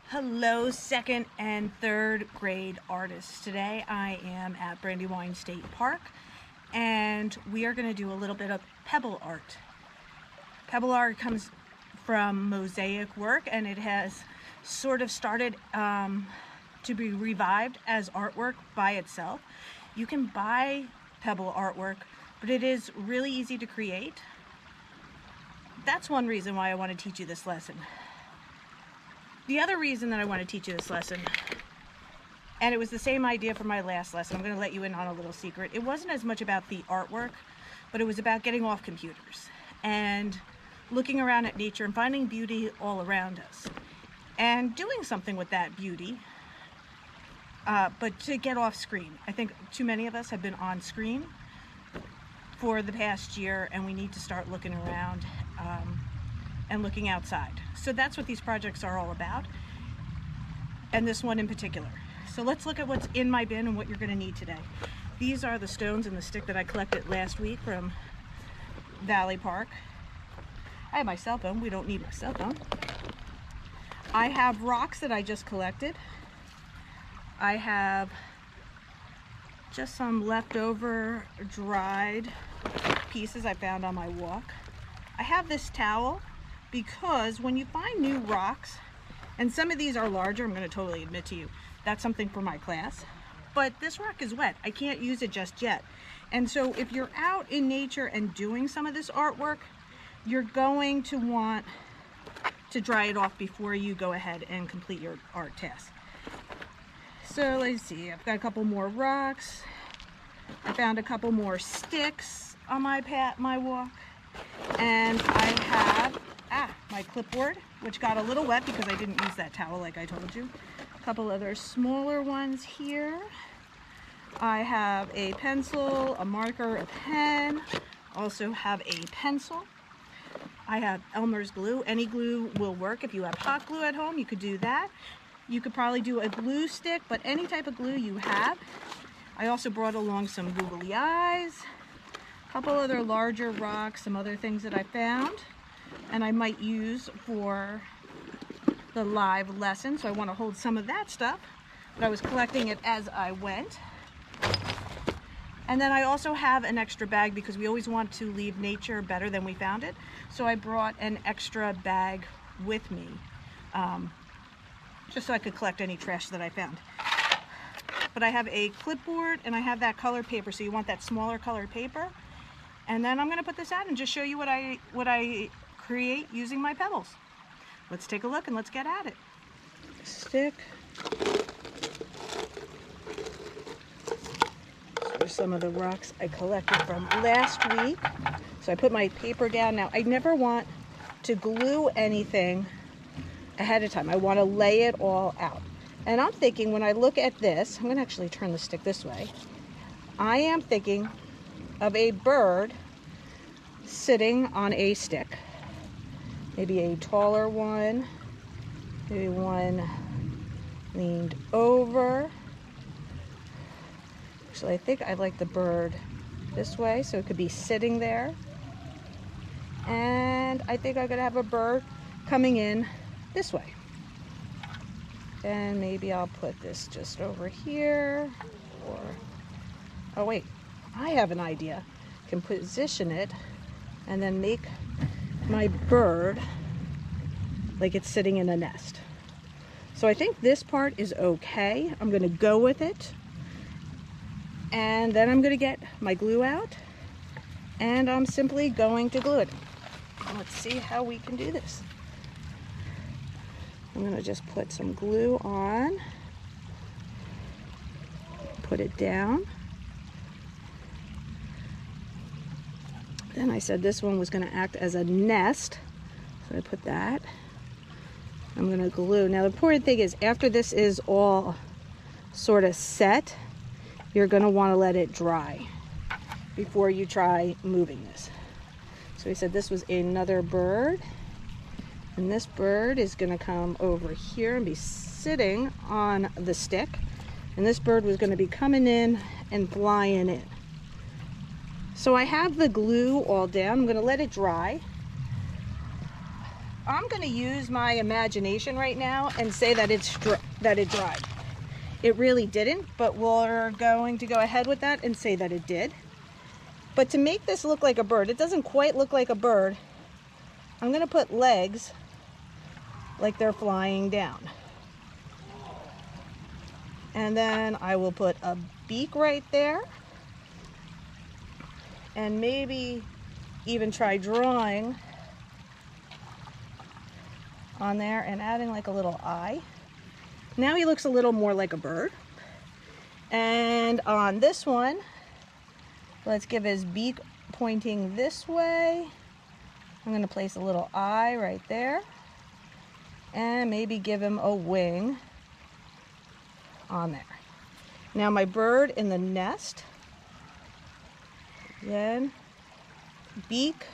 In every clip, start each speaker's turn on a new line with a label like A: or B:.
A: Hello, second and third grade artists. Today I am at Brandywine State Park and we are going to do a little bit of pebble art. Pebble art comes from mosaic work and it has sort of started to be revived as artwork by itself. You can buy pebble artwork, but it is really easy to create. That's one reason why I want to teach you this lesson. The other reason that I want to teach you this lesson, and it was the same idea for my last lesson, I'm going to let you in on a little secret. It wasn't as much about the artwork, but it was about getting off computers and looking around at nature and finding beauty all around us and doing something with that beauty, but to get off screen. I think too many of us have been on screen for the past year, and we need to start looking around and looking outside. So that's what these projects are all about, and this one in particular. So let's look at what's in my bin and what you're going to need today. These are the stones and the stick that I collected last week from Valley Park. I have my cell phone. We don't need my cell phone. I have rocks that I just collected. I have just some leftover dried pieces I found on my walk. I have this towel because when you find new rocks, and some of these are larger, I'm going to totally admit to you, that's something for my class, but this rock is wet. I can't use it just yet. And so if you're out in nature and doing some of this artwork, you're going to want to dry it off before you go ahead and complete your art task. So let's see, I've got a couple more rocks. I found a couple more sticks on my walk. And I have my clipboard, which got a little wet because I didn't use that towel like I told you. A couple other smaller ones here. I have a pencil, a marker, a pen. Also have a pencil. I have Elmer's glue. Any glue will work. If you have hot glue at home, you could do that. You could probably do a glue stick, but any type of glue you have. I also brought along some googly eyes, a couple other larger rocks, some other things that I found and I might use for the live lesson. So I want to hold some of that stuff, but I was collecting it as I went. And then I also have an extra bag because we always want to leave nature better than we found it. So I brought an extra bag with me, just so I could collect any trash that I found. But I have a clipboard and I have that colored paper, so you want that smaller colored paper. And then I'm going to put this out and just show you what I create using my pebbles. Let's take a look and let's get at it. Stick. Here's some of the rocks I collected from last week. So I put my paper down. Now I never want to glue anything ahead of time. I want to lay it all out. And I'm thinking, when I look at this, I'm going to actually turn the stick this way. I am thinking of a bird sitting on a stick. Maybe a taller one, maybe one leaned over. Actually, I think I like the bird this way, so it could be sitting there. And I think I'm going to have a bird coming in this way. And maybe I'll put this just over here, or, oh wait, I have an idea. I can position it and then make my bird like it's sitting in a nest. So I think this part is okay. I'm going to go with it. And then I'm going to get my glue out and I'm simply going to glue it. Let's see how we can do this. I'm going to just put some glue on, put it down. Then I said this one was going to act as a nest, so I put that. I'm going to glue. Now the important thing is, after this is all sort of set, you're going to want to let it dry before you try moving this. So we said this was another bird. And this bird is going to come over here and be sitting on the stick. And this bird was going to be coming in and flying in. So I have the glue all down. I'm going to let it dry. I'm going to use my imagination right now and say that it dried. It really didn't, but we're going to go ahead with that and say that it did. But to make this look like a bird, it doesn't quite look like a bird. I'm going to put legs like they're flying down. And then I will put a beak right there. And maybe even try drawing on there and adding like a little eye. Now he looks a little more like a bird. And on this one, let's give his beak pointing this way. I'm going to place a little eye right there. And maybe give him a wing on there. Now my bird in the nest. Again, beak.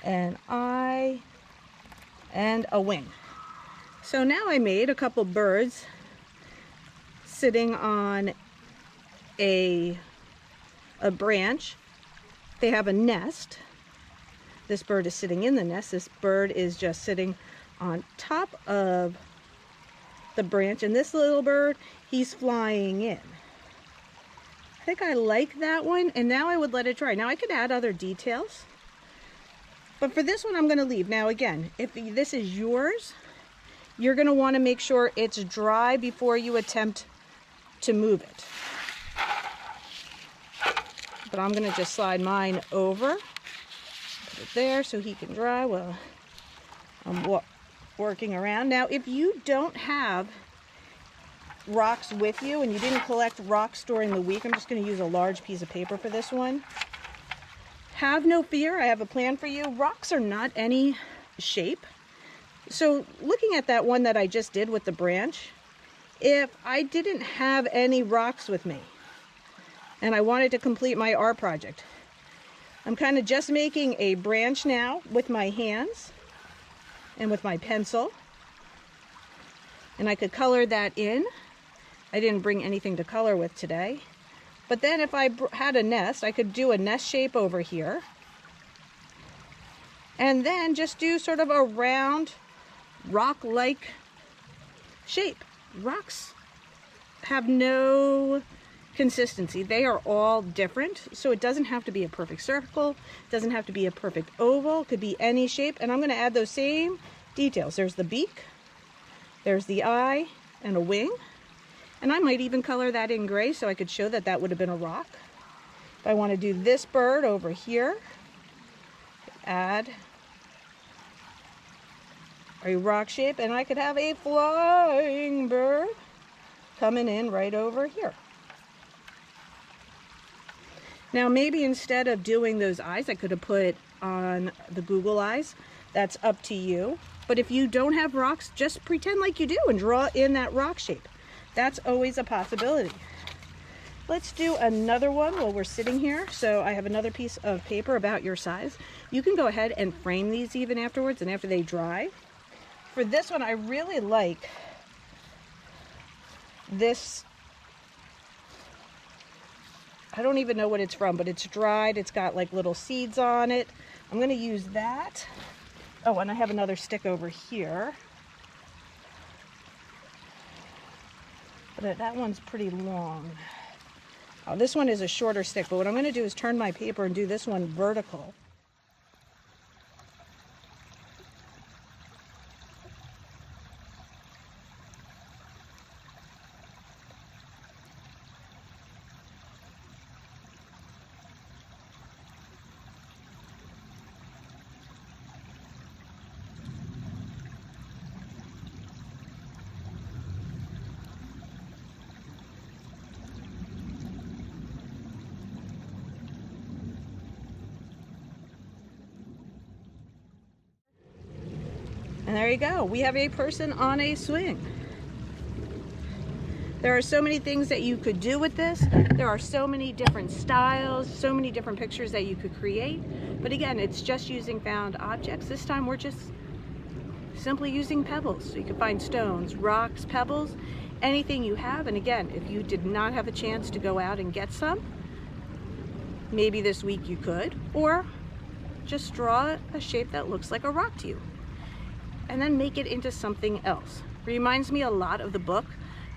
A: An eye. And a wing. So now I made a couple birds sitting on a branch. They have a nest. This bird is sitting in the nest. This bird is just sitting on top of the branch. And this little bird, he's flying in. I think I like that one. And now I would let it dry. Now I could add other details. But for this one, I'm going to leave. Now again, if this is yours, you're going to want to make sure it's dry before you attempt to move it. But I'm going to just slide mine over. Put it there so he can dry while I'm working around. Now, if you don't have rocks with you and you didn't collect rocks during the week, I'm just going to use a large piece of paper for this one. Have no fear, I have a plan for you. Rocks are not any shape. So looking at that one that I just did with the branch, if I didn't have any rocks with me and I wanted to complete my art project, I'm kind of just making a branch now with my hands and with my pencil. And I could color that in. I didn't bring anything to color with today. But then if I had a nest, I could do a nest shape over here. And then just do sort of a round, rock-like shape. Rocks have no consistency. They are all different. So it doesn't have to be a perfect circle. It doesn't have to be a perfect oval. It could be any shape. And I'm going to add those same details. There's the beak. There's the eye and a wing. And I might even color that in gray so I could show that that would have been a rock. If I want to do this bird over here, add a rock shape, and I could have a flying bird coming in right over here. Now maybe instead of doing those eyes, I could have put on the Google eyes. That's up to you. But if you don't have rocks, just pretend like you do and draw in that rock shape. That's always a possibility. Let's do another one while we're sitting here. So I have another piece of paper about your size. You can go ahead and frame these even afterwards and after they dry. For this one, I really like this. I don't even know what it's from, but it's dried. It's got like little seeds on it. I'm going to use that. Oh, and I have another stick over here. But that one's pretty long. Oh, this one is a shorter stick, but what I'm going to do is turn my paper and do this one vertical. And there you go. We have a person on a swing. There are so many things that you could do with this. There are so many different styles, so many different pictures that you could create. But again, it's just using found objects. This time we're just simply using pebbles. So you can find stones, rocks, pebbles, anything you have. And again, if you did not have a chance to go out and get some, maybe this week you could, or just draw a shape that looks like a rock to you, and then make it into something else. Reminds me a lot of the book,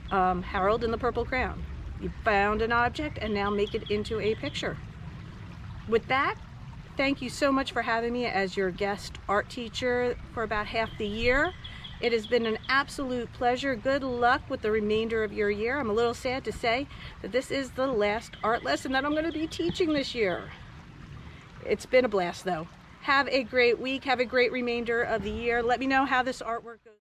A: Harold and the Purple Crayon. You found an object and now make it into a picture. With that, thank you so much for having me as your guest art teacher for about half the year. It has been an absolute pleasure. Good luck with the remainder of your year. I'm a little sad to say that this is the last art lesson that I'm going to be teaching this year. It's been a blast though. Have a great week. Have a great remainder of the year. Let me know how this artwork goes.